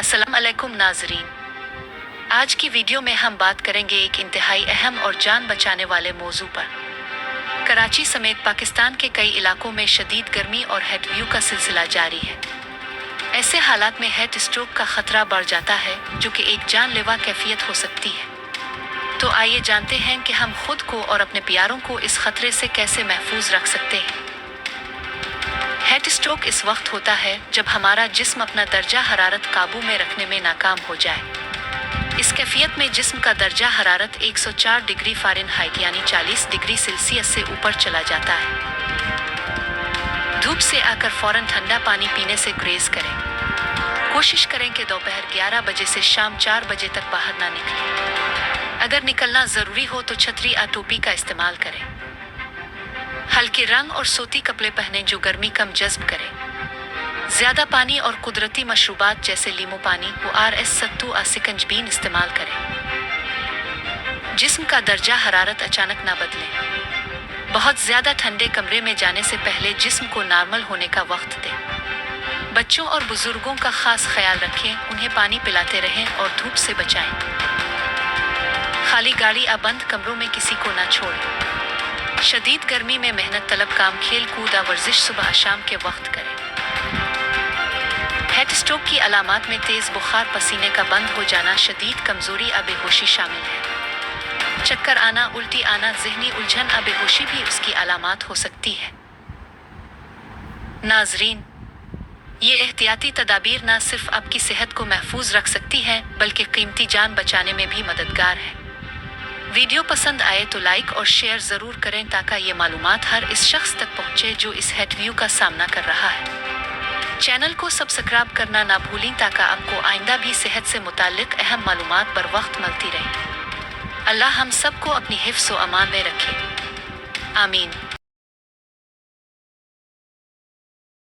अस्सलाम अलैकुम नाजरीन। आज की वीडियो में हम बात करेंगे एक इंतहाई अहम और जान बचाने वाले मौजू पर। कराची समेत पाकिस्तान के कई इलाकों में शदीद गर्मी और हीट वेव का सिलसिला जारी है। ऐसे हालात में हीट स्ट्रोक का खतरा बढ़ जाता है, जो कि एक जानलेवा कैफियत हो सकती है। तो आइए जानते हैं कि हम खुद को और अपने प्यारों को इस खतरे से कैसे महफूज रख सकते हैं। हीट स्ट्रोक इस वक्त होता है जब हमारा जिस्म अपना दर्जा हरारत काबू में रखने में नाकाम हो जाए। इस कैफियत में जिस्म का दर्जा हरारत 104 डिग्री फ़ारेनहाइट यानी 40 डिग्री सेल्सियस से ऊपर चला जाता है। धूप से आकर फौरन ठंडा पानी पीने से गुरेज करें। कोशिश करें कि दोपहर 11 बजे से शाम 4 बजे तक बाहर ना निकलें। अगर निकलना ज़रूरी हो तो छतरी या टोपी का इस्तेमाल करें। हल्के रंग और सूती कपड़े पहनें जो गर्मी कम जज्ब करें। ज़्यादा पानी और कुदरती मशरूबात जैसे लीमू पानी, ORS, सत्तू और सिकंजबीन इस्तेमाल करें। जिस्म का दर्जा हरारत अचानक ना बदलें। बहुत ज़्यादा ठंडे कमरे में जाने से पहले जिस्म को नॉर्मल होने का वक्त दें। बच्चों और बुजुर्गों का खास ख्याल रखें, उन्हें पानी पिलाते रहें और धूप से बचाएं। खाली गाड़ी या बंद कमरों में किसी को ना छोड़ें। शदीद गर्मी में मेहनत तलब काम, खेल कूद और वर्जिश सुबह शाम के वक्त करें। हीट स्ट्रोक की अलामात में तेज़ बुखार, पसीने का बंद हो जाना, शदीद कमजोरी या बेहोशी शामिल है। चक्कर आना, उल्टी आना, ज़हनी उलझन या बेहोशी भी उसकी अलामात हो सकती है। नाजरीन, ये एहतियाती तदाबीर न सिर्फ आपकी सेहत को महफूज रख सकती हैं बल्कि कीमती जान बचाने में भी मददगार है। वीडियो पसंद आए तो लाइक और शेयर ज़रूर करें ताकि ये मालूमात हर इस शख्स तक पहुँचे जो इस हीट वेव का सामना कर रहा है। चैनल को सब्सक्राइब करना ना भूलें ताकि आपको आइंदा भी सेहत से मुताल्लिक अहम मालूमात बर वक्त मिलती रहे। अल्लाह हम सबको अपनी हिफ्ज़ व अमान में रखे। आमीन।